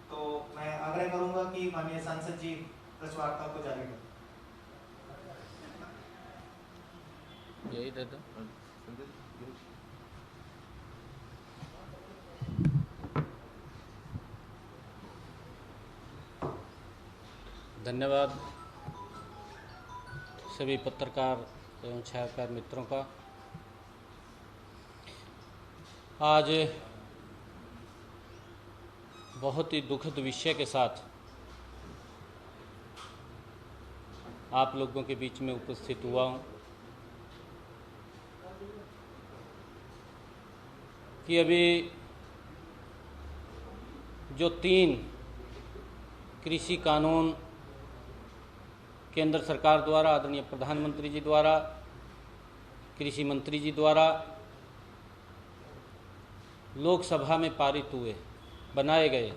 तो मैं आग्रह करूंगा कि माननीय सांसद जी प्रेस वार्ता को जारी करें। यही दे दो। धन्यवाद सभी पत्रकार एवं छायाकार मित्रों का। आज बहुत ही दुखद विषय के साथ आप लोगों के बीच में उपस्थित हुआ हूँ कि अभी जो 3 कृषि कानून केंद्र सरकार द्वारा, आदरणीय प्रधानमंत्री जी द्वारा, कृषि मंत्री जी द्वारा लोकसभा में पारित हुए, बनाए गए,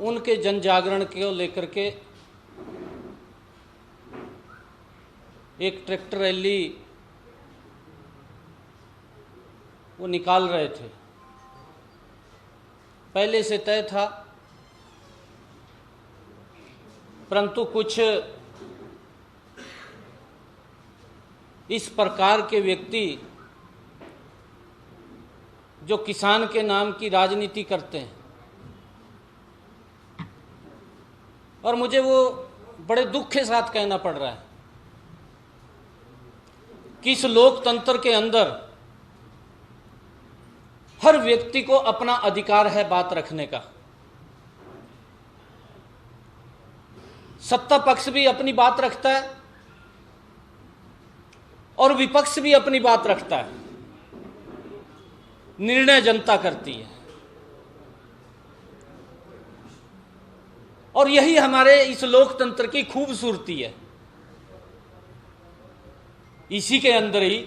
उनके जन जागरण को लेकर के एक ट्रैक्टर रैली वो निकाल रहे थे। पहले से तय था, परंतु कुछ इस प्रकार के व्यक्ति जो किसान के नाम की राजनीति करते हैं, और मुझे वो बड़े दुख के साथ कहना पड़ रहा है कि इस लोकतंत्र के अंदर हर व्यक्ति को अपना अधिकार है बात रखने का। सत्ता पक्ष भी अपनी बात रखता है और विपक्ष भी अपनी बात रखता है। निर्णय जनता करती है और यही हमारे इस लोकतंत्र की खूबसूरती है। इसी के अंदर ही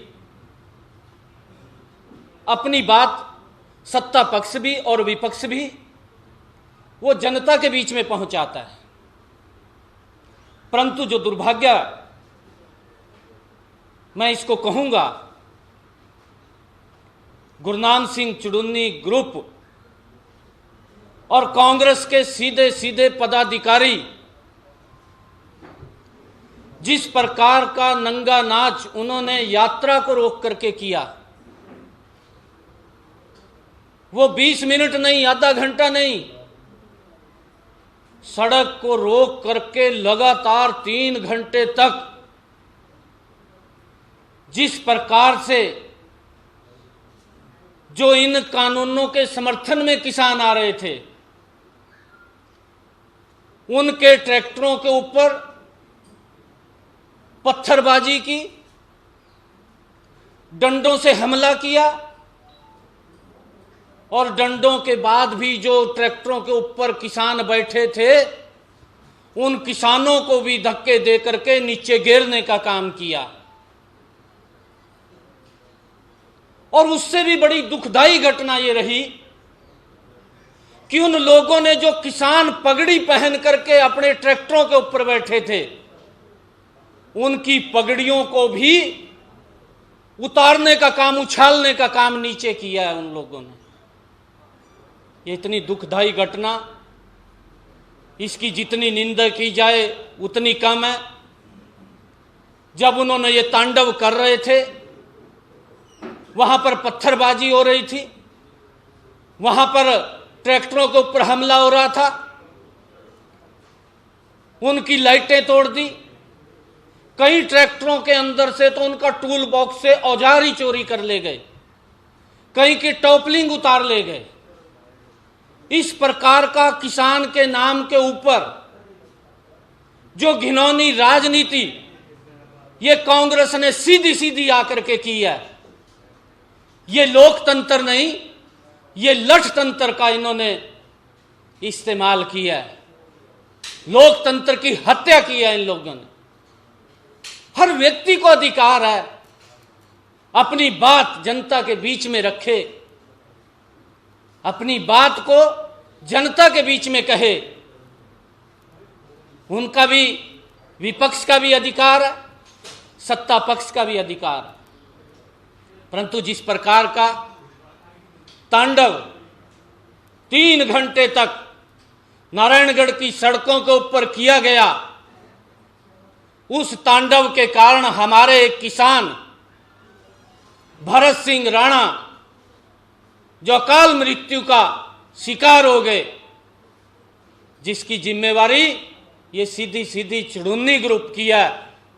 अपनी बात सत्ता पक्ष भी और विपक्ष भी वो जनता के बीच में पहुंचाता है। परंतु जो दुर्भाग्य मैं इसको कहूंगा, गुरनाम सिंह चुड़ुन्नी ग्रुप और कांग्रेस के सीधे सीधे पदाधिकारी जिस प्रकार का नंगा नाच उन्होंने यात्रा को रोक करके किया, वो 20 मिनट नहीं, आधा घंटा नहीं, सड़क को रोक करके लगातार 3 घंटे तक जिस प्रकार से जो इन कानूनों के समर्थन में किसान आ रहे थे, उनके ट्रैक्टरों के ऊपर पत्थरबाजी की, डंडों से हमला किया और डंडों के बाद भी जो ट्रैक्टरों के ऊपर किसान बैठे थे, उन किसानों को भी धक्के दे करके नीचे गिरने का काम किया। और उससे भी बड़ी दुखदाई घटना ये रही कि उन लोगों ने जो किसान पगड़ी पहन करके अपने ट्रैक्टरों के ऊपर बैठे थे, उनकी पगड़ियों को भी उतारने का काम, उछालने का काम नीचे किया है उन लोगों ने। ये इतनी दुखदाई घटना, इसकी जितनी निंदा की जाए उतनी कम है। जब उन्होंने ये तांडव कर रहे थे, वहां पर पत्थरबाजी हो रही थी, वहां पर ट्रैक्टरों के ऊपर हमला हो रहा था, उनकी लाइटें तोड़ दी। कई ट्रैक्टरों के अंदर से तो उनका टूल बॉक्स से औजार ही चोरी कर ले गए, कई की टॉपलिंग उतार ले गए। इस प्रकार का किसान के नाम के ऊपर जो घिनौनी राजनीति ये कांग्रेस ने सीधी सीधी आकर के की है, ये लोकतंत्र नहीं, ये लठतंत्र का इन्होंने इस्तेमाल किया है। लोकतंत्र की हत्या की है इन लोगों ने। हर व्यक्ति को अधिकार है अपनी बात जनता के बीच में रखे, अपनी बात को जनता के बीच में कहे। उनका भी, विपक्ष का भी अधिकार है, सत्ता पक्ष का भी अधिकार है। परंतु जिस प्रकार का तांडव 3 घंटे तक नारायणगढ़ की सड़कों के ऊपर किया गया, उस तांडव के कारण हमारे एक किसान भरत सिंह राणा जो अकाल मृत्यु का शिकार हो गए, जिसकी जिम्मेवारी ये सीधी सीधी चुड़ुन्नी ग्रुप की है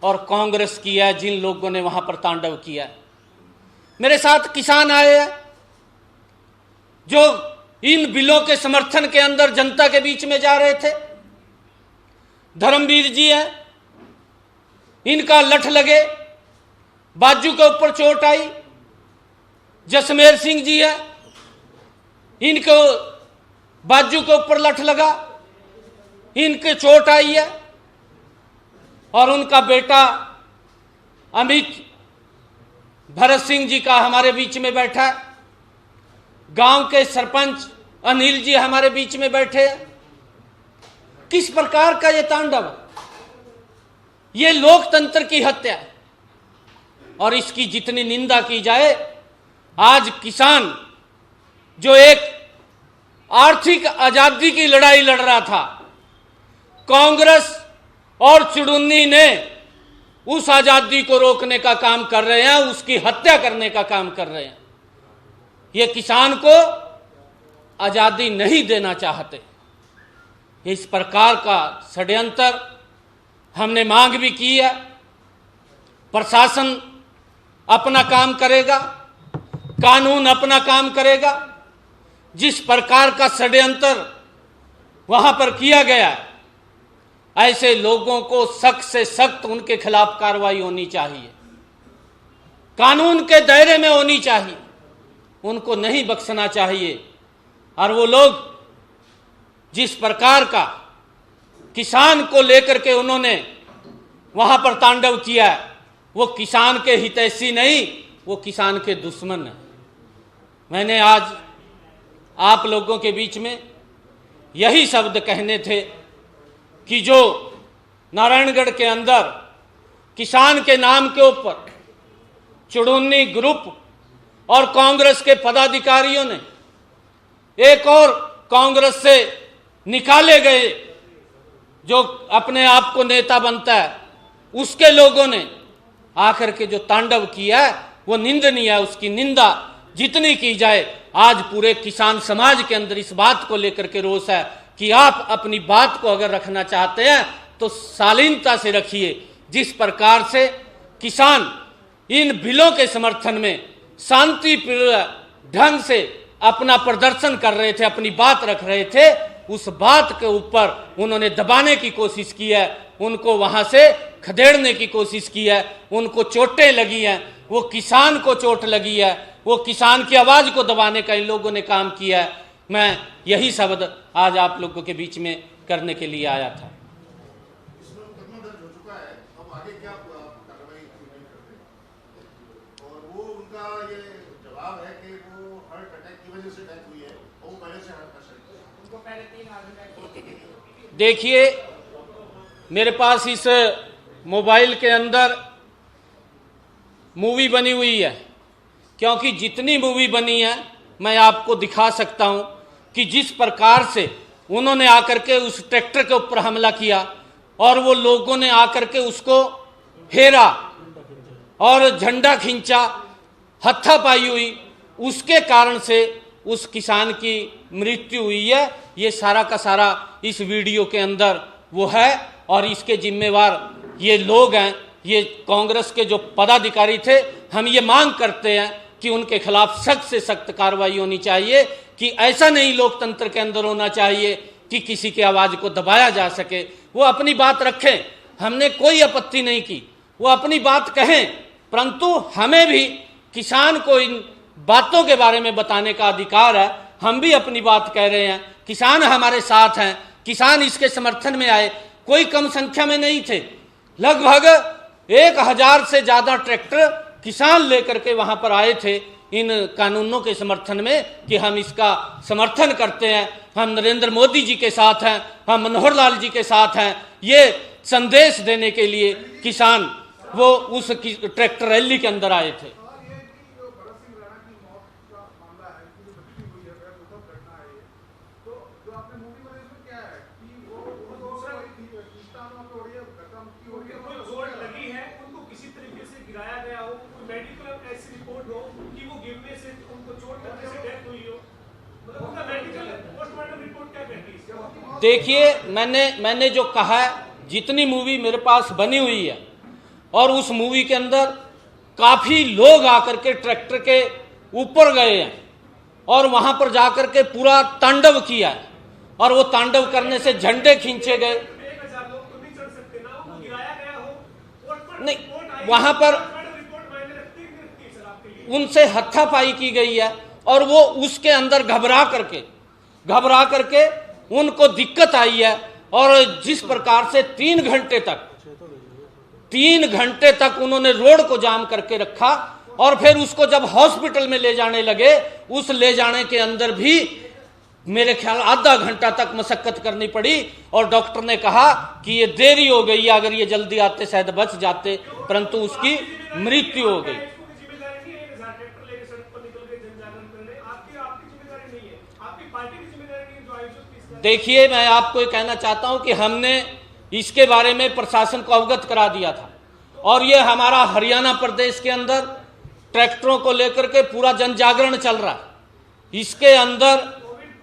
और कांग्रेस की है, जिन लोगों ने वहां पर तांडव किया है। मेरे साथ किसान आए हैं जो इन बिलों के समर्थन के अंदर जनता के बीच में जा रहे थे। धर्मवीर जी हैं, इनका लठ लगे, बाजू के ऊपर चोट आई। जसमेर सिंह जी है, इनको बाजू के ऊपर लठ लगा, इनके चोट आई है। और उनका बेटा अमित भरत सिंह जी का हमारे बीच में बैठा है। गांव के सरपंच अनिल जी हमारे बीच में बैठे हैं। किस प्रकार का ये तांडव, ये लोकतंत्र की हत्या है। और इसकी जितनी निंदा की जाए, आज किसान जो एक आर्थिक आजादी की लड़ाई लड़ रहा था, कांग्रेस और चुड़ुन्नी ने उस आजादी को रोकने का काम कर रहे हैं, उसकी हत्या करने का काम कर रहे हैं। ये किसान को आजादी नहीं देना चाहते। इस प्रकार का षड्यंत्र हमने मांग भी की है। प्रशासन अपना काम करेगा, कानून अपना काम करेगा। जिस प्रकार का षड्यंत्र वहां पर किया गया है, ऐसे लोगों को सख्त से सख्त उनके खिलाफ कार्रवाई होनी चाहिए, कानून के दायरे में होनी चाहिए, उनको नहीं बख्शना चाहिए। और वो लोग जिस प्रकार का किसान को लेकर के उन्होंने वहां पर तांडव किया है, वो किसान के हितैषी नहीं, वो किसान के दुश्मन है। मैंने आज आप लोगों के बीच में यही शब्द कहने थे कि जो नारायणगढ़ के अंदर किसान के नाम के ऊपर चुड़ुन्नी ग्रुप और कांग्रेस के पदाधिकारियों ने, एक और कांग्रेस से निकाले गए जो अपने आप को नेता बनता है, उसके लोगों ने आकर के जो तांडव किया है वो निंदनीय है। उसकी निंदा जितनी की जाए, आज पूरे किसान समाज के अंदर इस बात को लेकर के रोष है कि आप अपनी बात को अगर रखना चाहते हैं तो शालीनता से रखिए। जिस प्रकार से किसान इन बिलों के समर्थन में शांतिपूर्ण ढंग से अपना प्रदर्शन कर रहे थे, अपनी बात रख रहे थे, उस बात के ऊपर उन्होंने दबाने की कोशिश की है, उनको वहां से खदेड़ने की कोशिश की है, उनको चोटें लगी हैं, वो किसान को चोट लगी है, वो किसान की आवाज को दबाने का इन लोगों ने काम किया है। मैं यही शब्द आज आप लोगों के बीच में करने के लिए आया था। देखिए, मेरे पास इस मोबाइल के अंदर मूवी बनी हुई है, क्योंकि जितनी मूवी बनी है मैं आपको दिखा सकता हूं कि जिस प्रकार से उन्होंने आकर के उस ट्रैक्टर के ऊपर हमला किया और वो लोगों ने आकर के उसको फेरा और झंडा खींचा, हत्थापाई हुई, उसके कारण से उस किसान की मृत्यु हुई है। ये सारा का सारा इस वीडियो के अंदर वो है और इसके जिम्मेवार ये लोग हैं, ये कांग्रेस के जो पदाधिकारी थे। हम ये मांग करते हैं कि उनके खिलाफ सख्त से सख्त कार्रवाई होनी चाहिए, कि ऐसा नहीं लोकतंत्र के अंदर होना चाहिए कि किसी की आवाज को दबाया जा सके। वो अपनी बात रखें, हमने कोई आपत्ति नहीं की, वो अपनी बात कहें, परंतु हमें भी किसान को इन बातों के बारे में बताने का अधिकार है। हम भी अपनी बात कह रहे हैं, किसान हमारे साथ हैं, किसान इसके समर्थन में आए। कोई कम संख्या में नहीं थे, लगभग 1000 से ज्यादा ट्रैक्टर किसान लेकर के वहां पर आए थे इन कानूनों के समर्थन में कि हम इसका समर्थन करते हैं, हम नरेंद्र मोदी जी के साथ हैं, हम मनोहर लाल जी के साथ हैं। ये संदेश देने के लिए किसान वो उस ट्रैक्टर रैली के अंदर आए थे। मूवी में इसमें क्या है कि वो दूसरा पाकिस्तान में हो रही है घटना मुक्ति हो रही है, कोई चोट लगी है, उनको किसी तरीके से गिराया गया हो, कोई मेडिकल ऐसी रिपोर्ट हो कि वो गिरने से उनको चोट लगने से डेथ हुई हो, मतलब उनका मेडिकल पोस्टमार्टम रिपोर्ट क्या कहती है? देखिए, मैंने जो कहा है, जितनी मूवी मेरे पास बनी हुई है और उस मूवी के अंदर काफी लोग आकर के ट्रैक्टर के ऊपर गए हैं और वहां पर जाकर के पूरा तांडव किया है और वो तांडव करने से झंडे खींचे गए। 1000 लोग तो नहीं चढ़ सकते ना, उनको गिराया गया हो, नहीं, वहां पर रिपोर्ट मायने रखती है, नहीं रखती है सर आपके लिए? उनसे हत्थापाई की गई है और वो उसके अंदर घबरा करके उनको दिक्कत आई है और जिस प्रकार से 3 घंटे तक उन्होंने रोड को जाम करके रखा और फिर उसको जब हॉस्पिटल में ले जाने लगे, उस ले जाने के अंदर भी मेरे ख्याल आधा घंटा तक मशक्कत करनी पड़ी और डॉक्टर ने कहा कि ये देरी हो गई, अगर ये जल्दी आते शायद बच जाते, परंतु उसकी मृत्यु हो गई। जिम्मेदारी नहीं है, 1000 ट्रैक्टर लेके सड़क पर निकल के जन जागरण करने, आपकी जिम्मेदारी नहीं है, आपकी पार्टी की जिम्मेदारी नहीं है जो आयोजित की। देखिए, मैं आपको ये कहना चाहता हूं कि हमने इसके बारे में प्रशासन को अवगत करा दिया था और ये हमारा हरियाणा प्रदेश के अंदर ट्रैक्टरों को लेकर के पूरा जन जागरण चल रहा है। इसके अंदर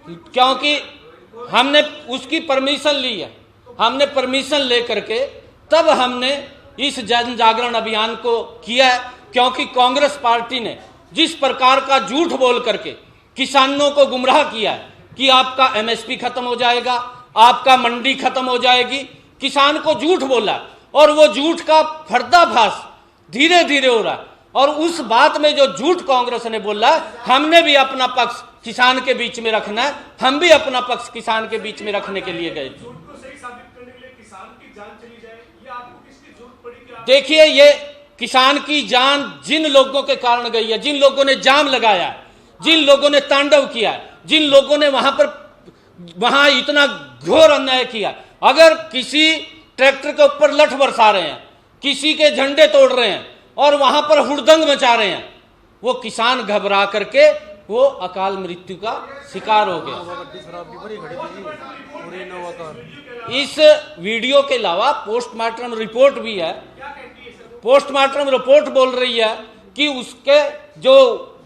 क्योंकि हमने उसकी परमिशन ली है, हमने परमिशन लेकर के तब हमने इस जन जागरण अभियान को किया है, क्योंकि कांग्रेस पार्टी ने जिस प्रकार का झूठ बोल करके किसानों को गुमराह किया है कि आपका एमएसपी खत्म हो जाएगा, आपका मंडी खत्म हो जाएगी, किसान को झूठ बोला और वो झूठ का पर्दाफाश धीरे धीरे हो रहा है और उस बात में जो झूठ कांग्रेस ने बोला, हमने भी अपना पक्ष किसान के बीच में रखना है, हम भी अपना पक्ष किसान के बीच में रखने के लिए गए थे। झूठ को सही साबित करने के लिए किसान की जान चली जाए, ये आपको किसकी जरूरत पड़ी कि आप? देखिए, ये किसान की जान जिन लोगों के कारण गई है, जिन लोगों ने जाम लगाया है, जिन लोगों ने तांडव किया है, जिन लोगों ने वहां इतना घोर अन्याय किया, अगर किसी ट्रैक्टर के ऊपर लठ बरसा रहे हैं, किसी के झंडे तोड़ रहे हैं और वहां पर हुड़दंग मचा रहे हैं, वो किसान घबरा करके वो अकाल मृत्यु का शिकार हो गया। इस वीडियो के अलावा पोस्टमार्टम रिपोर्ट भी है। पोस्टमार्टम रिपोर्ट बोल रही है कि उसके जो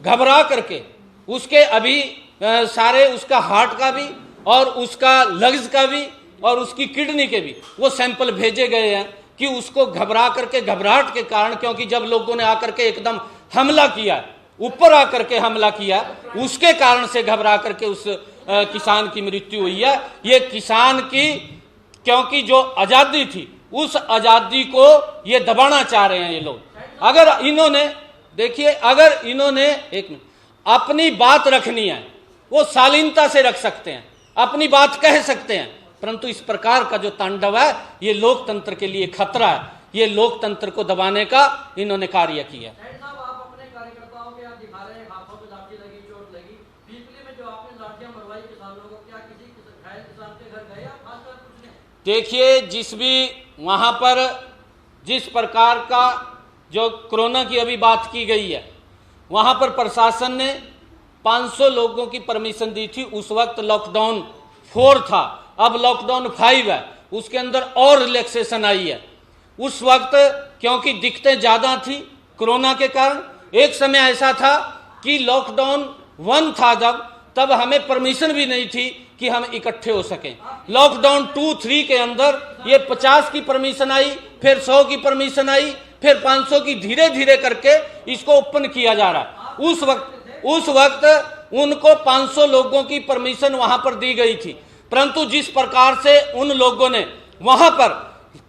घबरा करके उसके अभी सारे उसका हार्ट का भी और उसका लग्स का भी और उसकी किडनी के भी वो सैंपल भेजे गए हैं कि उसको घबरा करके, घबराहट के कारण, क्योंकि जब लोगों ने आकर के एकदम हमला किया, ऊपर आकर के हमला किया, उसके कारण से घबरा करके उस किसान की मृत्यु हुई है। ये किसान की, क्योंकि जो आजादी थी उस आजादी को ये दबाना चाह रहे हैं ये लोग। अगर इन्होंने, देखिए, अगर इन्होंने एक मिनट अपनी बात रखनी है, वो शालीनता से रख सकते हैं, अपनी बात कह सकते हैं, परंतु इस प्रकार का जो तांडव है ये लोकतंत्र के लिए खतरा है, ये लोकतंत्र को दबाने का इन्होंने कार्य किया। आप अपने कार्यकर्ताओं के आप दिखा रहे हैं, हाथों पे लाठी लगी, चोट लगी, पीपली में जो आपने लाठियां मरवाई किसानों को, क्या किसी घायल किसान के घर गए आप खासकर पूछने? देखिए, जिस भी वहां पर जिस प्रकार का जो कोरोना की अभी बात की गई है, वहां पर प्रशासन ने 500 लोगों की परमिशन दी थी। उस वक्त लॉकडाउन 4 था, अब लॉकडाउन 5 है, उसके अंदर और रिलैक्सेशन आई है। उस वक्त क्योंकि दिक्कतें ज्यादा थी कोरोना के कारण, एक समय ऐसा था कि लॉकडाउन 1 था जब, तब हमें परमिशन भी नहीं थी कि हम इकट्ठे हो सकें। लॉकडाउन 2-3 के अंदर ये 50 की परमिशन आई, फिर 100 की परमिशन आई, फिर 500 की, धीरे धीरे करके इसको ओपन किया जा रहा है। उस वक्त उनको 500 लोगों की परमिशन वहां पर दी गई थी, परंतु जिस प्रकार से उन लोगों ने वहां पर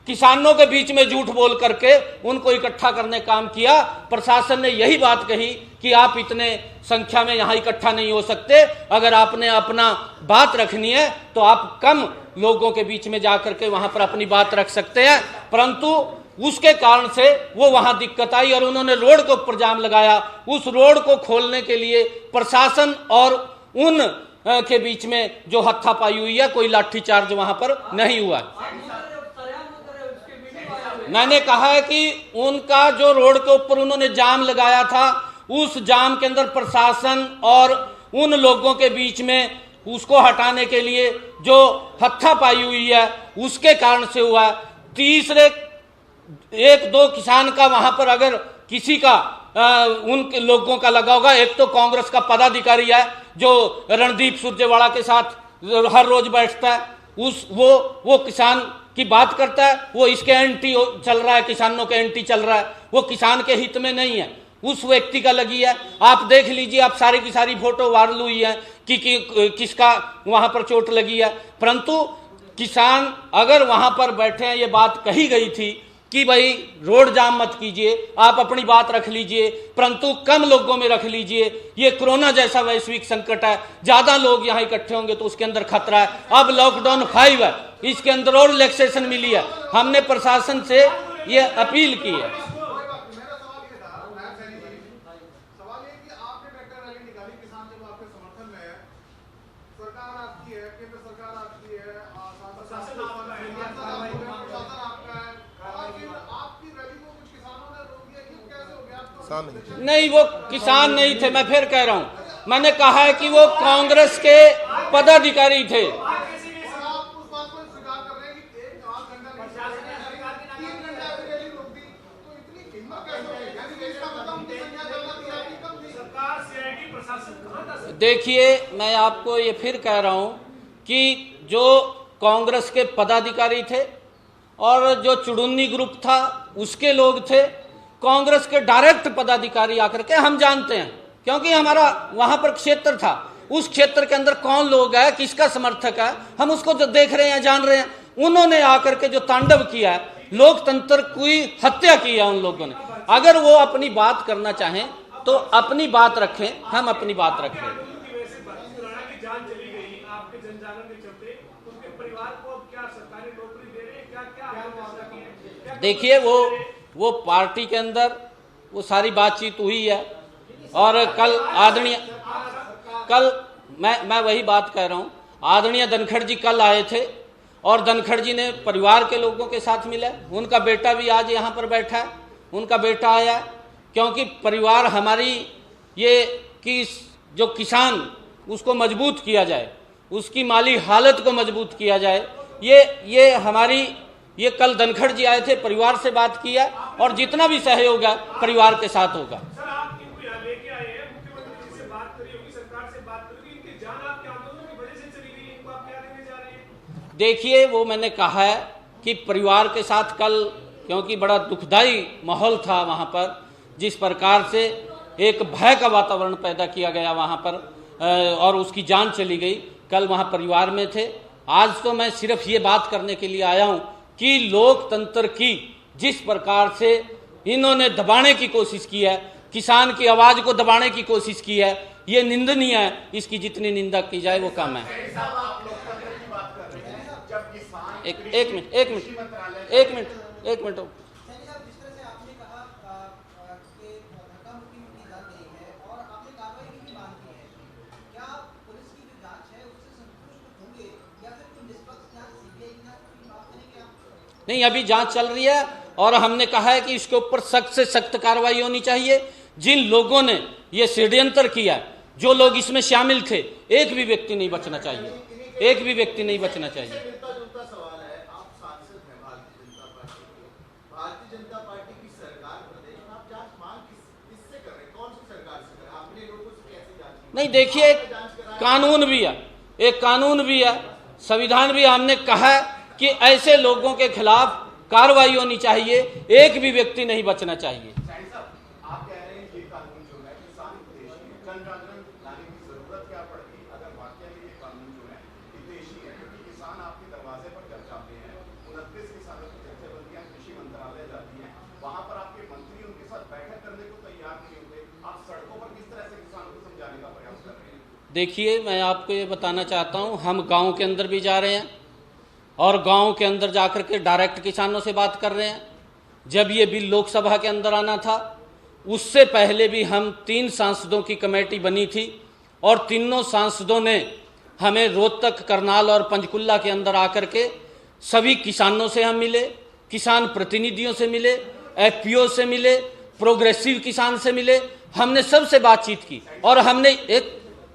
किसानों के बीच में झूठ बोल करके उनको इकट्ठा करने काम किया, प्रशासन ने यही बात कही कि आप इतने संख्या में यहां इकट्ठा नहीं हो सकते, अगर आपने अपना बात रखनी है तो आप कम लोगों के बीच में जाकर के वहां पर अपनी बात रख सकते हैं। परंतु उसके कारण से वो वहां दिक्कत आई और उन्होंने रोड के ऊपर जाम लगाया। उस रोड को खोलने के लिए प्रशासन और उन के बीच में जो हत्थापाई हुई है, कोई लाठीचार्ज वहां पर नहीं हुआ। मैंने कहा है कि उनका जो रोड के ऊपर उन्होंने जाम लगाया था, उस जाम के अंदर प्रशासन और उन लोगों के बीच में उसको हटाने के लिए जो हत्थापाई हुई है उसके कारण से हुआ है। तीसरे एक दो किसान का वहां पर अगर किसी का उन लोगों का लगा होगा, एक तो कांग्रेस का पदाधिकारी है जो रणदीप सुरजेवाला के साथ हर रोज बैठता है, वो किसान की बात करता है, वो इसके एंटी चल रहा है, किसानों के एंटी चल रहा है, वो किसान के हित में नहीं है, उस व्यक्ति का लगी है। आप देख लीजिए, आप सारी की सारी फोटो वायरल हुई है कि किसका वहां पर चोट लगी है। परंतु किसान अगर वहां पर बैठे हैं, ये बात कही गई थी कि भाई रोड जाम मत कीजिए, आप अपनी बात रख लीजिए, परंतु कम लोगों में रख लीजिए। ये कोरोना जैसा वैश्विक संकट है, ज्यादा लोग यहाँ इकट्ठे होंगे तो उसके अंदर खतरा है। अब लॉकडाउन 5 है, इसके अंदर और रिलैक्सेशन मिली है। हमने प्रशासन से ये अपील की है। मेरा सवाल ये था, नायब सैनी जी, सवाल ये कि आपने ट्रैक्टर रैली निकाली, किसान जब आपके समर्थन में है, सरकार आपकी है, केंद्र सरकार आपकी है, प्रशासन आपका है, प्रशासन आपका है, और फिर आपकी रैली को कुछ किसानों ने रोक दिया, क्यों, कैसे हो गया? नहीं, वो किसान नहीं थे, मैं फिर कह रहा हूं, मैंने कहा है कि वो कांग्रेस के पदाधिकारी थे। देखिए, मैं आपको ये फिर कह रहा हूं कि जो कांग्रेस के पदाधिकारी थे और जो चुड़ुन्नी ग्रुप था उसके लोग थे, कांग्रेस के डायरेक्ट पदाधिकारी आकर के, हम जानते हैं क्योंकि हमारा वहां पर क्षेत्र था, उस क्षेत्र के अंदर कौन लोग है, किसका समर्थक है, हम उसको जो देख रहे हैं, जान रहे हैं। उन्होंने आकर के जो तांडव किया है, लोकतंत्र की हत्या की है उन लोगों ने। अगर वो अपनी बात करना चाहें तो अपनी बात रखें, हम अपनी बात रखें। देखिए, वो पार्टी के अंदर वो सारी बातचीत हुई है और कल मैं वही बात कह रहा हूं, आदरणीय धनखड़ जी कल आए थे और धनखड़ जी ने परिवार के लोगों के साथ मिला। उनका बेटा भी आज यहाँ पर बैठा है, उनका बेटा आया, क्योंकि परिवार हमारी ये कि जो किसान उसको मजबूत किया जाए, उसकी माली हालत को मजबूत किया जाए, ये हमारी, ये कल धनखड़ जी आए थे, परिवार से बात किया और जितना भी सहयोग है परिवार के साथ होगा। सर, आप इनको यहाँ लेके आए हैं, मुख्यमंत्री से बात करी होगी, सरकार से बात करी होगी, इनकी जान आपके आंदोलन की वजह से चली गई, इनको आप क्या देने जा रहे हैं? देखिए, वो मैंने कहा है कि परिवार के साथ कल, क्योंकि बड़ा दुखदाई माहौल था वहां पर, जिस प्रकार से एक भय का वातावरण पैदा किया गया वहां पर और उसकी जान चली गई, कल वहां परिवार में थे। आज तो मैं सिर्फ ये बात करने के लिए आया हूं कि लोकतंत्र की जिस प्रकार से इन्होंने दबाने की कोशिश की है, किसान की आवाज को दबाने की कोशिश की है, ये निंदनीय है। इसकी जितनी निंदा की जाए वो कम है। एक मिनट नहीं, अभी जांच चल रही है और हमने कहा है कि इसके ऊपर सख्त से सख्त कार्रवाई होनी चाहिए। जिन लोगों ने ये षड्यंत्र किया, जो लोग इसमें शामिल थे, एक भी व्यक्ति नहीं बचना चाहिए, एक भी व्यक्ति नहीं बचना चाहिए। सवाल है, आप सांसद हैं भारतीय जनता पार्टी की सरकार प्रदेश में, आप जांच मांग किससे कर रहे हैं, कौन सी सरकार से कर रहे हैं, अपने लोगों से कैसे जांच? नहीं, देखिए, कानून भी है, एक कानून भी है, संविधान भी। हमने कहा कि ऐसे लोगों के खिलाफ कार्रवाई होनी चाहिए, एक भी व्यक्ति नहीं बचना चाहिए। आप कह रहे हैं ये कानून जो है किसान हितैषी है, जन जागरण लाने की जरूरत क्या पड़ती अगर वाकई में ये कानून जो है हितैषी है? क्योंकि किसान आपके दरवाजे पर जब जाते हैं, 29 किसानों की जत्थेबंदियां कृषि मंत्रालय जाती हैं, वहां पर आपके मंत्री उनके साथ बैठक करने को तैयार नहीं होते, आप सड़कों पर किस तरह से किसानों को समझाने का प्रयास कर रहे हैं? देखिए, मैं आपको ये बताना चाहता हूँ, हम गाँव के अंदर भी जा रहे हैं और गांव के अंदर जाकर के डायरेक्ट किसानों से बात कर रहे हैं। जब ये बिल लोकसभा के अंदर आना था, उससे पहले भी हम 3 सांसदों की कमेटी बनी थी और तीनों सांसदों ने हमें रोहतक, करनाल और पंचकुला के अंदर आकर के सभी किसानों से हम मिले, किसान प्रतिनिधियों से मिले, एफपीओ से मिले, प्रोग्रेसिव किसान से मिले, हमने सबसे बातचीत की और हमने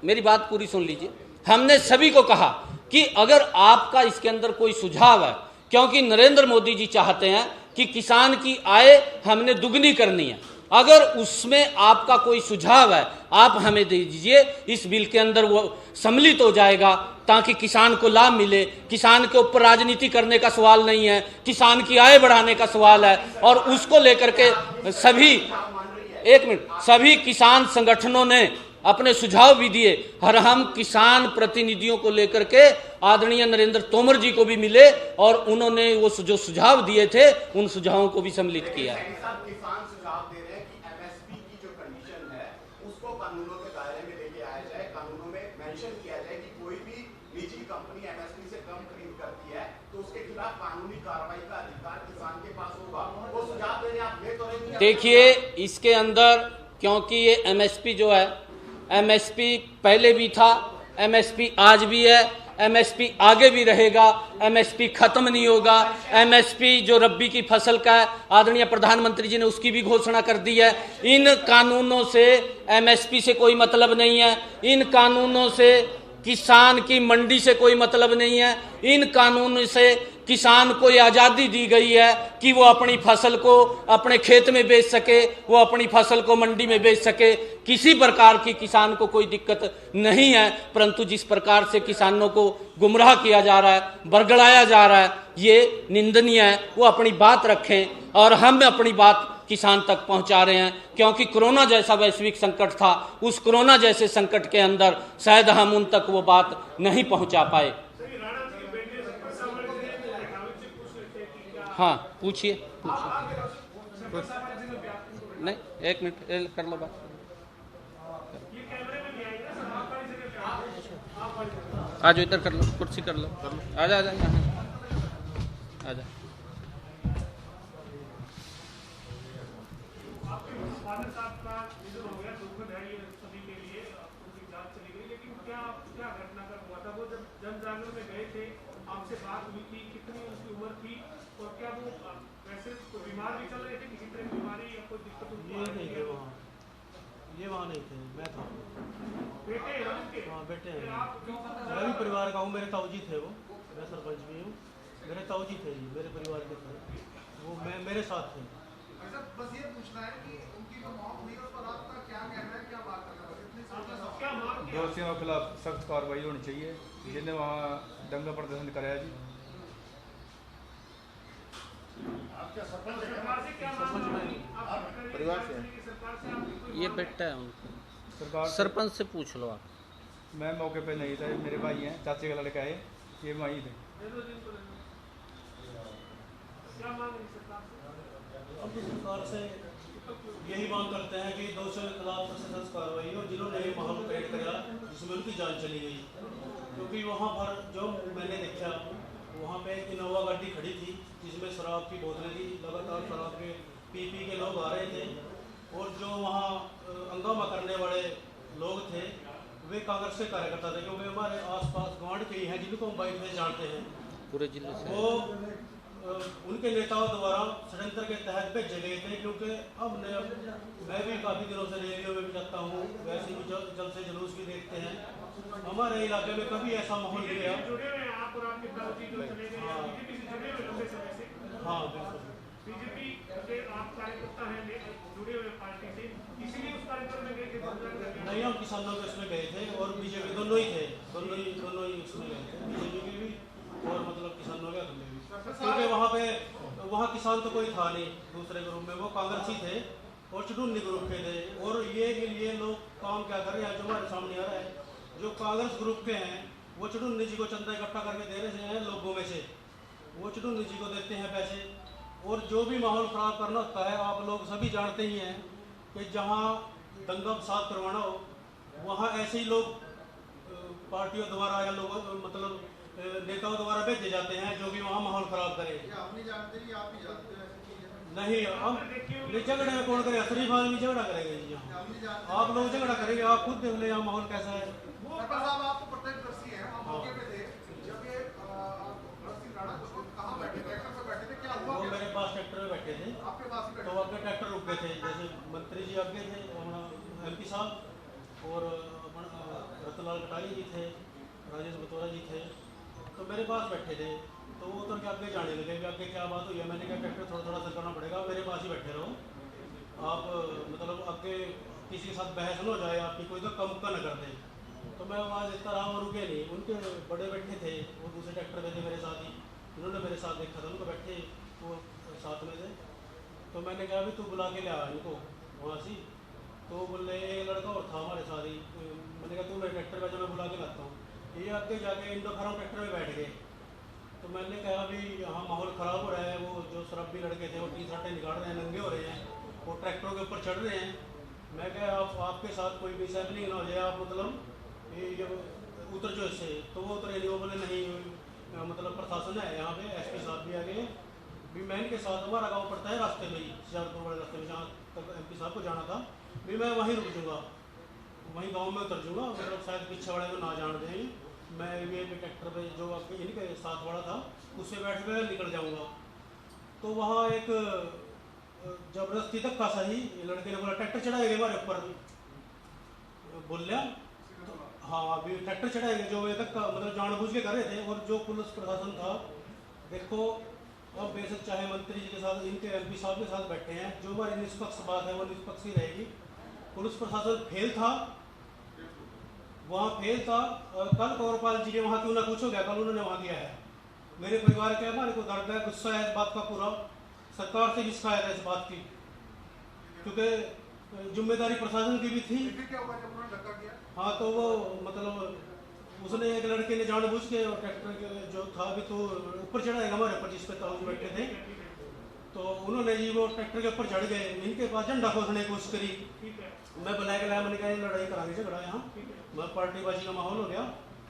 मेरी बात पूरी सुन लीजिए, हमने सभी को कहा कि अगर आपका इसके अंदर कोई सुझाव है, क्योंकि नरेंद्र मोदी जी चाहते हैं कि किसान की आय हमने दुगनी करनी है, अगर उसमें आपका कोई सुझाव है आप हमें दे दीजिए, इस बिल के अंदर वो सम्मिलित हो जाएगा ताकि किसान को लाभ मिले। किसान के ऊपर राजनीति करने का सवाल नहीं है, किसान की आय बढ़ाने का सवाल है। और उसको लेकर के सभी किसान संगठनों ने अपने सुझाव भी दिए और हम किसान प्रतिनिधियों को लेकर के आदरणीय नरेंद्र तोमर जी को भी मिले और उन्होंने वो जो सुझाव दिए थे उन सुझावों को भी सम्मिलित किया। किसान सुझाव दे रहे हैं कि एमएसपी की जो कंडीशन है उसको कानूनों के दायरे में लेके आया जाए, कानूनों में मेंशन किया जाए कि कोई भी निजी कंपनी एमएसपी से कम खरीद करती है तो उसके खिलाफ कानूनी कार्रवाई का अधिकार किसान के पास होगा। वो सुझाव दे रहे हैं, आप ले तो रहे हैं। देखिए इसके अंदर, क्योंकि ये एमएसपी जो है, एमएसपी पहले भी था, एमएसपी आज भी है, एमएसपी आगे भी रहेगा, एमएसपी खत्म नहीं होगा। एमएसपी जो रब्बी की फसल का है, आदरणीय प्रधानमंत्री जी ने उसकी भी घोषणा कर दी है। इन कानूनों से एमएसपी से कोई मतलब नहीं है, इन कानूनों से किसान की मंडी से कोई मतलब नहीं है, इन कानूनों से किसान को ये आज़ादी दी गई है कि वो अपनी फसल को अपने खेत में बेच सके, वो अपनी फसल को मंडी में बेच सके। किसी प्रकार की किसान को कोई दिक्कत नहीं है, परंतु जिस प्रकार से किसानों को गुमराह किया जा रहा है, बरगलाया जा रहा है, ये निंदनीय है। वो अपनी बात रखें और हम अपनी बात किसान तक पहुंचा रहे हैं, क्योंकि कोरोना जैसा वैश्विक संकट था, उस कोरोना जैसे संकट के अंदर शायद हम उन तक वो बात नहीं पहुंचा पाए। हाँ पूछिए, नहीं एक मिनट कर लो बात। आज इधर कर लो, कुर्सी कर लो, आजा आजा यहाँ आजा। फादर साहब का निधन हो गया, दुखद है ये सभी के लिए, उनकी जान चली गई, लेकिन क्या क्या घटनाक्रम हुआ था? वो जब जन जागरण में गए थे, आपसे बात हुई थी, कितनी उनकी उम्र थी और क्या वो वैसे तो बीमार भी चल रहे थे, किसी तरह की बीमारी या कोई दिक्कत उनको ये नहीं थे वहाँ, ये वहाँ नहीं थे, मैं था। बेटे हैं उनके? हाँ बेटे हैं, मैं भी परिवार का हूँ, मेरे ताऊजी थे वो, मैं सरपंच भी हूँ, मेरे ताऊजी थे जी, मेरे परिवार के थे वो, मैं मेरे साथ थे। अच्छा बस ये पूछना है कि उनकी जो मौत हुई उस पर आपका क्या कहना है, क्या बात करना है? इतनी क्या मांग किया? दोषियों के खिलाफ सख्त कार्रवाई होनी चाहिए जिन्हें वहाँ दंगा प्रदर्शन कराया जी। सरकार से क्या मांग? परिवार से सरकार से आप ये बेटा है उनका, सरकार सरपंच से पूछ लो आप। मैं मौके पे नहीं था, मेरे भाई हैं, चाचे का लड़का है, ये वहीं थे। क्या मांग है सरकार से? अब तो सरकार से यही मांग करते हैं कि दोषियों के खिलाफ सख्त कार्रवाई हो जिन्होंने ये माहौल क्रिएट करा जिसमें उनकी जान चली गई। क्योंकि वहाँ पर जो मैंने देखा, वहाँ पे एक इनोवा गाड़ी खड़ी थी जिसमें शराब की बोतलें थी, लगातार शराब के पी के लोग आ रहे थे और जो वहाँ हंगामा करने वाले लोग थे वे कांग्रेस के कार्यकर्ता थे, क्योंकि हमारे आसपास गांव के ही हैं जिनको हम बाइक में जानते हैं पूरे जिले से। वो उनके नेताओं द्वारा षड्यंत्र के तहत भेजे गए थे। क्योंकि अब मैं भी काफ़ी दिनों से रैलियों में भी जाता हूँ, वैसे भी जल से जुलूस भी देखते हैं। हमारे इलाके में कभी ऐसा माहौल नहीं गया। जुड़े हुए हैं आप और आपके पिताजी जो चले गए, बीजेपी से जुड़े हुए लंबे समय से। हाँ बिल्कुल, बीजेपी के आप कार्यकर्ता हैं, जुड़े हुए पार्टी से, इसीलिए उस कार्यक्रम में गए थे? नहीं, हम किसानों के उसमें गए थे और बीजेपी दोनों ही थे, दोनों ही उसमें गए थे, बीजेपी के भी और मतलब किसानों के भी। क्योंकि वहाँ किसान तो कोई था नहीं दूसरे ग्रुप में, वो कांग्रेसी थे और चुटुन्नी ग्रुप के थे। और ये लोग काम क्या कर रहे हैं जो हमारे सामने आ रहा है, जो कांग्रेस ग्रुप के हैं वो चुटुन्नी जी को चंदा इकट्ठा करके दे रहे हैं लोगों में से, वो चुटुन्नी जी को देते हैं पैसे। और जो भी माहौल ख़राब करना होता है, आप लोग सभी जानते ही हैं कि जहाँ दंगा फसाद करवाना हो वहाँ ऐसे ही लोग पार्टियों द्वारा या लोगों मतलब नेताओं द्वारा भेजे जाते हैं जो कि वहाँ माहौल ख़राब करे। आप नहीं जानते, आप ही जानते हैं। नहीं, हम झगड़े में कौन करे? शरीफ आदमी झगड़ा करेंगे जी, आप लोग झगड़ा करेंगे, आप खुद देख ले यहाँ माहौल कैसा है। सरपंच साहब आपको प्रत्यक्षदर्शी हैं, आप मौके पे थे जब ये भरत सिंह राणा कहाँ बैठे, ट्रैक्टर पे बैठे थे, क्या हुआ? वो मेरे पास ट्रैक्टर में बैठे थे, आपके पास ही तो बैठे आगे ट्रैक्टर रुक गए थे। जैसे मंत्री जी आगे थे, MP साहब और रतनलाल कटारिया जी थे, राजेश बतौरा जी थे, तो मेरे पास बैठे थे। तो वो उतर के आगे जाने लगे कि आगे क्या बात हुई है। मैंने कहा ट्रैक्टर थोड़ा थोड़ा सा करना पड़ेगा, मेरे पास ही बैठे रहो आप, मतलब आगे किसी के साथ बहस न हो जाए आपकी, कोई तो कम का न कर दे। तो मैं आवाज़ देता रहा, वो रुके नहीं। उनके बड़े बैठे थे, वो दूसरे ट्रैक्टर पे थे मेरे साथ ही, उन्होंने मेरे साथ देखा था, उनको बैठे वो साथ में थे। तो मैंने कहा भी तू बुला के ले आ इनको वहाँ से। तो बोले एक लड़का और था हमारे साथ ही, मैंने कहा तू मेरे ट्रैक्टर पे, जो मैं बुला के लाता हूँ। ये आगे जाके इंडो खराब ट्रैक्टर में बैठ गए। तो मैंने कहा भी यहाँ माहौल ख़राब हो रहा है, वो जो शराबी लड़के थे वो टी शर्टें निकाल रहे हैं, नंगे हो रहे हैं, वो ट्रैक्टरों के ऊपर चढ़ रहे हैं। मैं कहा आपके साथ कोई भी सैपलिंग ना हो जाए, आप मतलब ये उतर जो इससे। तो वो उतरे नहीं, वो बोले नहीं मतलब प्रशासन है यहाँ पे, एसपी साहब भी आ गए भी। मैं इनके साथ, हमारा गाँव पड़ता है रास्ते में ही, सियालपुर वाले रास्ते में, जहाँ तक एमपी साहब को जाना था भी, मैं वहीं रुक जाऊँगा, वहीं गाँव में उतर जाऊँगा, मतलब शायद पीछे वाले को ना जान दें। मैं ये ट्रैक्टर पे जो आपके इनके साथ वाला था उससे बैठ कर निकल जाऊँगा। तो वहाँ एक जबरदस्ती धक्का सही, लड़के ने बोला ट्रैक्टर चढ़ाएंगे हमारे ऊपर, बोल लिया। तो हाँ अभी ट्रैक्टर चढ़ाएंगे, जो ये धक्का मतलब जानबूझ के कर रहे थे। और जो पुलिस प्रशासन था, देखो अब बेशक चाहे मंत्री जी के साथ, इनके एमपी साहब के साथ बैठे हैं, जो हमारी निष्पक्ष बात है वो निष्पक्ष ही रहेगी। पुलिस प्रशासन फेल था, वहाँ फेल था। कल कौरपाल जी ने वहाँ क्यों ना पूछो क्या कल उन्होंने वहाँ किया है। मेरे परिवार के हमारे को दर्द है, गुस्सा है इस बात का पूरा, सरकार से भी शिकायत है इस बात की, क्योंकि जिम्मेदारी प्रशासन की भी थी। क्या हुआ जब उन्होंने धक्का किया? हाँ तो वो मतलब उसने एक लड़के ने जानबूझ के, और ट्रैक्टर के जो था भी तो ऊपर चढ़ाएगा हमारे ऊपर, जिस पे ताऊ जी बैठे थे, तो उन्होंने जी वो ट्रैक्टर के ऊपर चढ़ गए। इनके पास झंडा खोसने की कोशिश करी। मैं बुलाया के लाया, मैंने कहा लड़ाई करानी झगड़ा यहाँ, मैं पार्टीबाजी का माहौल हो गया।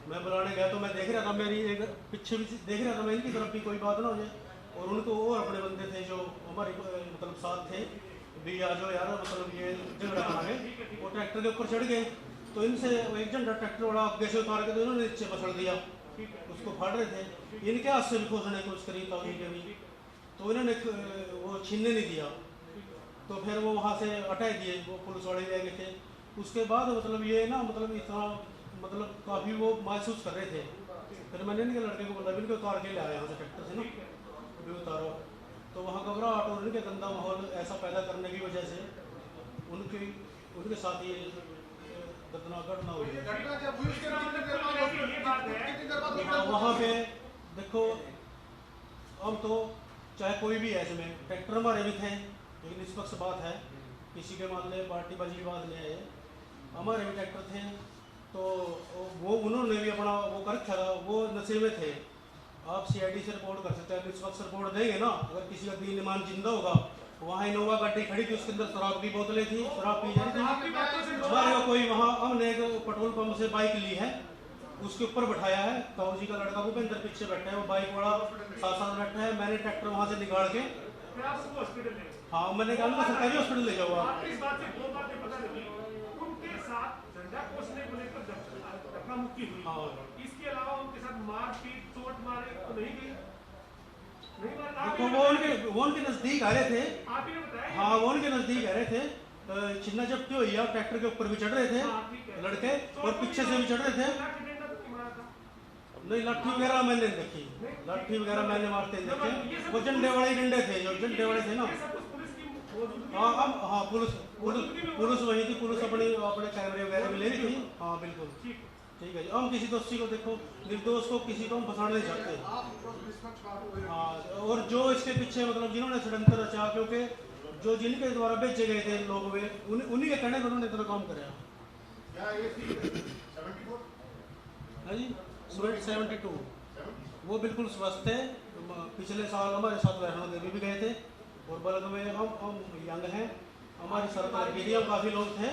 मैं बुलाने गया तो मैं देख रहा था, मेरी एक पीछे भी देख रहा था मैं, इनकी तरफ भी कोई बात ना हो जाए। और उनको और अपने बंदे थे जो हमारे मतलब साथ थे भी, आ जाओ यार मतलब ये झगड़ा कराने। वो ट्रैक्टर के ऊपर चढ़ गए, तो इनसे एक झंडा ट्रैक्टर वाला आगे से उतार के तो इन्होंने नीचे पसड़ दिया, उसको फाड़ रहे थे। इनके हाथ से भी खोसने की कोशिश करी ताऊ जी के भी, तो इन्होंने वो छीनने नहीं दिया। तो फिर वो वहाँ से हटा दिए, वो पुलिस वाले ले गए थे। उसके बाद मतलब ये ना मतलब इतना मतलब काफ़ी वो महसूस कर रहे थे। फिर मैंने इनके लड़के को बोला इनको उतार के ले आया यहाँ से ट्रैक्टर से ना, भी उतारो। तो वहाँ घबराहट और उनके गंदा माहौल ऐसा पैदा करने की वजह से उनके साथ ये दर्दनाक घटना हुई है। घटना जब हुई उसके कितनी देर बाद हॉस्पिटल? वहाँ पे देखो अब तो चाहे कोई भी है, इसमें ट्रैक्टर हमारे भी थे, एक निष्पक्ष बात है, किसी के मान ले पार्टीबाजी की बात नहीं है, हमारे भी ट्रैक्टर थे। तो वो उन्होंने भी अपना वो कर रखा था, वो नशे में थे। आप सीआईडी से रिपोर्ट कर सकते हैं, निष्पक्ष रिपोर्ट देंगे ना। अगर किसी का दीन ईमान जिंदा होगा, वहाँ इनोवा गाड़ी खड़ी थी, उसके अंदर शराब की बोतलें थी, शराब पी जा रही थी। हमारे को कोई वहाँ हमने एक पेट्रोल पंप से बाइक ली है, उसके ऊपर बैठाया है, ताऊ जी का लड़का वो अंदर पीछे बैठा है, वो बाइक वाला साथ बैठा है। मैंने ट्रैक्टर वहाँ से निकाल के हाँ मैंने कहा सरकारी हॉस्पिटल ले जाओ आप। इस बात से दो बातें पता लगी, उनके साथ झंडा कोसने को लेकर धक्का मुक्की हुई। हाँ। इसके अलावा उनके साथ मारपीट चोट मारे तो नहीं गई? नहीं मारा? तो वो उनके नजदीक आ रहे थे। आप ये बताएं। हाँ वो उनके नजदीक आ रहे थे, छिन्ना झपटी हुई है, ट्रैक्टर के ऊपर भी चढ़ रहे थे लड़के, और पीछे से भी चढ़ रहे थे। नहीं लाठी वगैरह मैंने देखी, लाठी वगैरह मैंने मारते देखे। वो झंडे वाले डंडे थे, जो झंडे वाले थे ना। हाँ अब हाँ पुलिस वही थी, पुलिस अपने कैमरे वगैरह भी ले रही थी। हाँ बिल्कुल ठीक है जी। हम किसी दोषी को देखो, निर्दोष को किसी को हम फंसाना नहीं चाहते। हाँ और जो इसके पीछे मतलब जिन्होंने षड्यंत्र रचा, क्योंकि जो जिनके द्वारा बेचे गए थे लोग, वे उन्हीं के कहने पर उन्होंने इतना काम कराया। हाँ जी 72 वो बिल्कुल स्वस्थ है। पिछले साल हमारे साथ वैष्णो देवी भी गए थे, और बल्क में हम यंग हैं, हमारी सरकार के लिए काफ़ी लोग थे।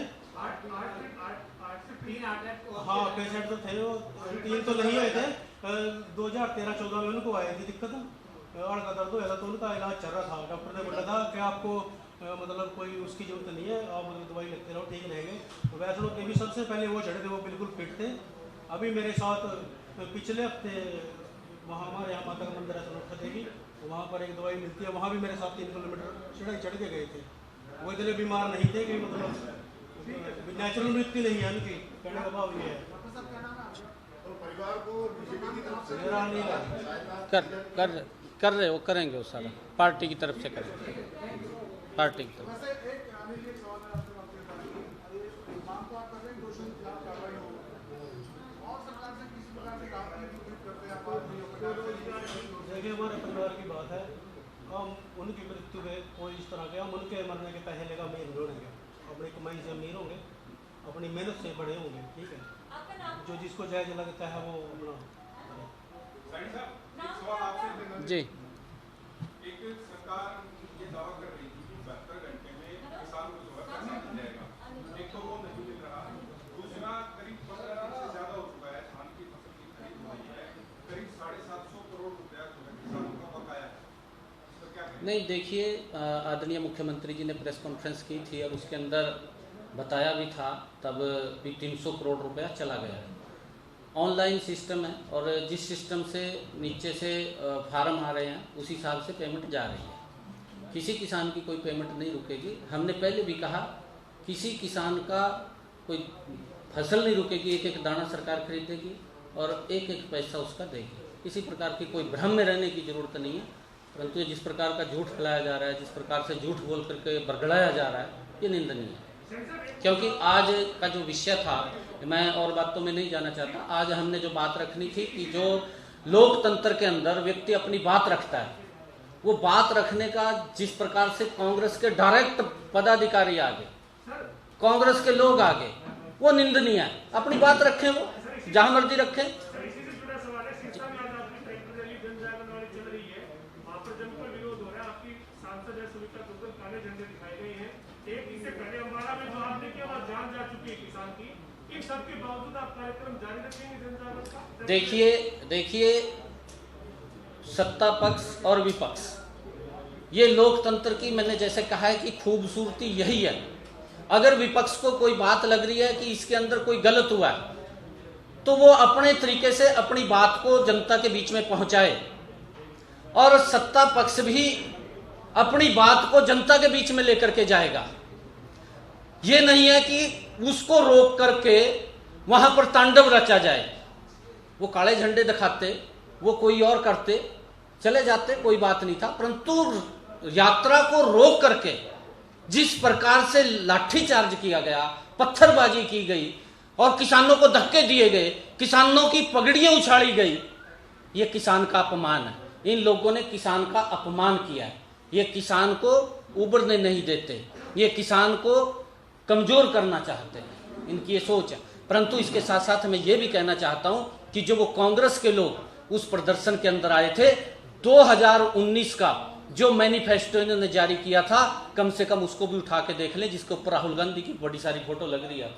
हाँ पेशेंट तो थे, वो 3 तो नहीं आए थे। 2013-14 में उनको आई थी दिक्कत, आड़ का दर्द हुआ था, तो उनका इलाज चल रहा था। डॉक्टर ने बोला था कि आपको मतलब कोई उसकी जरूरत नहीं है, आप मतलब दवाई लेते रहो ठीक रहेंगे। वैष्णो देवी सबसे पहले वो चढ़े थे, वो बिल्कुल फिट थे। अभी मेरे साथ पिछले हफ्ते वहाँ हमारे यहाँ माता का मंदिर है सनोखा देवी, वहाँ पर एक दवाई मिलती है, वहाँ भी मेरे साथ 3 किलोमीटर चढ़ाई चढ़ के गए थे। वो इतने बीमार नहीं थे कि मतलब नेचुरल मृत्यु नहीं है उनकी, कहने का भाव ये है। परिवार को बीजेपी की तरफ से मेरा नहीं लगा। कर रहे वो करेंगे वो सारा पार्टी की तरफ से करेंगे पार्टी की तरफ। वैसे एक अनिल जी, एक सवाल है आपसे बात करता हूं। ये मांग तो आप कर रहे हैं दोषियों के खिलाफ कार्रवाई हो और सरकार से किसी प्रकार से काम की उम्मीद करते हैं आप देखिए हमारे परिवार की बात है, हम उनकी मृत्यु में कोई इस तरह के हम उनके मरने के पहले का अमीर जोड़ेंगे, अपनी कमाई से अमीर होंगे, अपनी मेहनत से बड़े होंगे, ठीक है। जो जिसको जायज लगता है वो अपना जी एक सरकार ये दावा कर रही थी कि 72 घंटे में किसान को जो है पैसा मिल जाएगा, एक तो वो नहीं मिल रहा, दूसरा करीब 15 दिन से ज्यादा हो चुका है धान की फसल की खरीद हो रही है, करीब 750 करोड़ रुपया जो है किसानों का बकाया है, तो क्या करें? नहीं देखिए आदरणीय मुख्यमंत्री जी ने प्रेस कॉन्फ्रेंस की थी और उसके अंदर बताया भी था, तब भी 300 करोड़ रुपया चला गया है। ऑनलाइन सिस्टम है और जिस सिस्टम से नीचे से फार्म आ रहे हैं उसी हिसाब से पेमेंट जा रही है, किसी किसान की कोई पेमेंट नहीं रुकेगी। हमने पहले भी कहा किसी किसान का कोई फसल नहीं रुकेगी, एक एक दाना सरकार खरीदेगी और एक एक पैसा उसका देगी। किसी प्रकार की कोई भ्रम में रहने की जरूरत नहीं है, परंतु ये जिस प्रकार का झूठ फैलाया जा रहा है, जिस प्रकार से झूठ बोल करके बरगड़ाया जा रहा है, ये निंदनीय है। क्योंकि आज का जो विषय था, मैं और बातों में नहीं जाना चाहता, आज हमने जो बात रखनी थी कि जो लोकतंत्र के अंदर व्यक्ति अपनी बात रखता है, वो बात रखने का जिस प्रकार से कांग्रेस के डायरेक्ट पदाधिकारी आगे, कांग्रेस के लोग आगे, वो निंदनीय है। अपनी बात रखें, वो जहां मर्जी रखें। इसी से जुड़ा सवाल है, शीर्षा में आज आपकी ट्रैक्टर रैली जन जागरण वाली चल रही है, वहाँ पर जमकर विरोध हो रहा है, आपकी सांसद है सुनीता दुग्गल, काले झंडे दिखाए गए हैं। एक इससे पहले अम्बाला में जो आपने किया वहाँ जान जा चुकी है किसान की, इन सब के बावजूद आप कार्यक्रम जारी रखेंगे जन जागरण का? देखिए सत्ता पक्ष और विपक्ष, ये लोकतंत्र की मैंने जैसे कहा है कि खूबसूरती यही है। अगर विपक्ष को कोई बात लग रही है कि इसके अंदर कोई गलत हुआ है, तो वो अपने तरीके से अपनी बात को जनता के बीच में पहुंचाए, और सत्ता पक्ष भी अपनी बात को जनता के बीच में लेकर के जाएगा। ये नहीं है कि उसको रोक करके वहां पर तांडव रचा जाए। वो काले झंडे दिखाते, वो कोई और करते, चले जाते, कोई बात नहीं था, परंतु यात्रा को रोक करके जिस प्रकार से लाठीचार्ज किया गया, पत्थरबाजी की गई और किसानों को धक्के दिए गए, किसानों की पगड़ियां उछाड़ी गई, ये किसान का अपमान है। इन लोगों ने किसान का अपमान किया है। ये किसान को उबरने नहीं देते, ये किसान को कमजोर करना चाहते हैं, इनकी ये सोच है। परंतु इसके साथ साथ मैं ये भी कहना चाहता हूं कि जो वो कांग्रेस के लोग उस प्रदर्शन के अंदर आए थे, 2019 का जो मैनिफेस्टो इन्होंने जारी किया था, कम से कम उसको भी उठा के देख लें, जिसके ऊपर राहुल गांधी की बड़ी सारी फोटो लग रही है,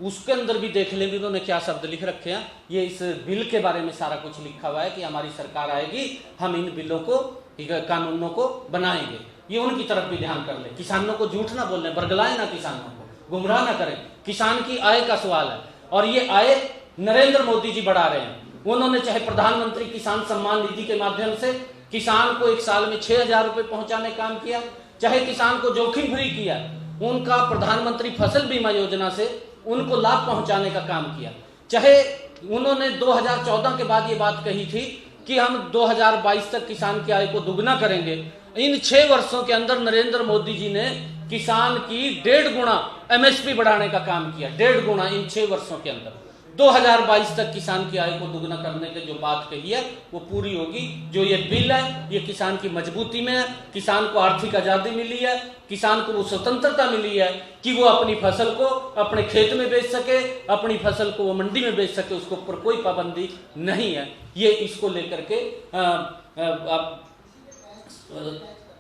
उसके अंदर भी देख लें उन्होंने क्या शब्द लिख रखे हैं। ये इस बिल के बारे में सारा कुछ लिखा हुआ है कि हमारी सरकार आएगी, हम इन बिलों को, कानूनों को बनाएंगे। ये उनकी तरफ भी ध्यान कर ले, किसानों को झूठ ना बोलने, बरगलाए ना, किसानों को गुमराह ना करें। किसान की आय का सवाल है और ये आय नरेंद्र मोदी जी बढ़ा रहे हैं। उन्होंने चाहे प्रधानमंत्री किसान सम्मान निधि के माध्यम से किसान को एक साल में 6,000 रुपए पहुंचाने का काम किया, चाहे किसान को जोखिम फ्री किया, उनका प्रधानमंत्री फसल बीमा योजना से उनको लाभ पहुंचाने का काम किया, चाहे उन्होंने 2014 के बाद ये बात कही थी कि हम 2022 तक किसान की आय को दुगना करेंगे। इन 6 वर्षों के अंदर नरेंद्र मोदी जी ने किसान की 1.5 गुना एमएसपी बढ़ाने का काम किया, 1.5 गुना इन 6 वर्षों के अंदर। 2022 तक किसान की आय को दुगना करने की जो बात कही है वो पूरी होगी। जो ये बिल है ये किसान की मजबूती में है, किसान को आर्थिक आजादी मिली है, किसान को वो स्वतंत्रता मिली है कि वो अपनी फसल को अपने खेत में बेच सके, अपनी फसल को वो मंडी में बेच सके, उसके ऊपर कोई पाबंदी नहीं है। ये इसको लेकर के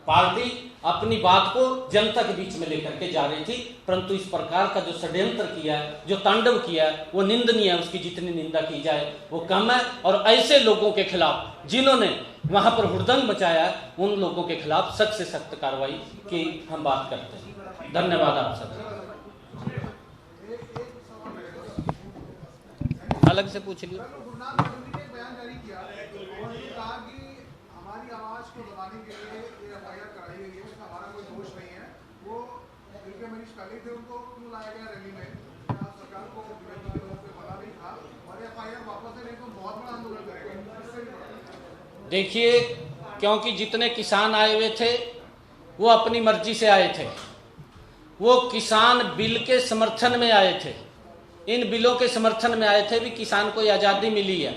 पार्टी अपनी बात को जनता के बीच में लेकर के जा रही थी, परंतु इस प्रकार का जो षड्यंत्र किया है, जो तांडव किया है, वो निंदनीय है। उसकी जितनी निंदा की जाए वो कम है। और ऐसे लोगों के खिलाफ जिन्होंने वहां पर हुड़दंग मचाया है, उन लोगों के खिलाफ सख्त से सख्त कार्रवाई की हम बात करते हैं। धन्यवाद आप सब। अलग से पूछ लियो। हमारी आवाज को दबाने के लिए ये एफआईआर कराई गई है, इसमें हमारा कोई दोष नहीं है। वो जिनके मरीज पहले थे उनको लाया गया रैली में, सरकार को मना नहीं था और एफआईआर वापस लेने को देखिए, क्योंकि जितने किसान आए हुए थे वो अपनी मर्जी से आए थे, वो किसान बिल के समर्थन में आए थे, इन बिलों के समर्थन में आए थे भी किसान को आज़ादी मिली है।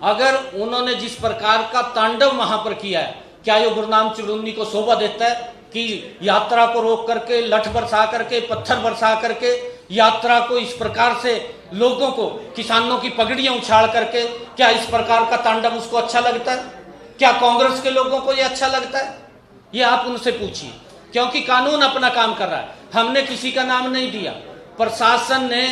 अगर उन्होंने जिस प्रकार का तांडव वहां पर किया है, क्या ये गुरनाम चुड़ूनी को शोभा देता है कि यात्रा को रोक करके, लठ बरसा करके, पत्थर बरसा करके यात्रा को इस प्रकार से लोगों को, किसानों की पगड़ियां उछाल करके, क्या इस प्रकार का तांडव उसको अच्छा लगता है? क्या कांग्रेस के लोगों को ये अच्छा लगता है? ये आप उनसे पूछिए, क्योंकि कानून अपना काम कर रहा है। हमने किसी का नाम नहीं दिया, प्रशासन ने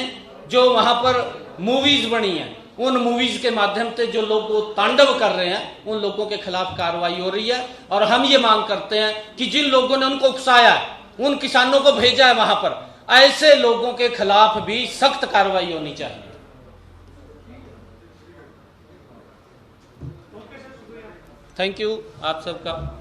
जो वहां पर मूवीज बनी है, उन मूवीज के माध्यम से जो लोग वो तांडव कर रहे हैं, उन लोगों के खिलाफ कार्रवाई हो रही है। और हम ये मांग करते हैं कि जिन लोगों ने उनको उकसाया है, उन किसानों को भेजा है वहां पर, ऐसे लोगों के खिलाफ भी सख्त कार्रवाई होनी चाहिए। थैंक यू आप सबका।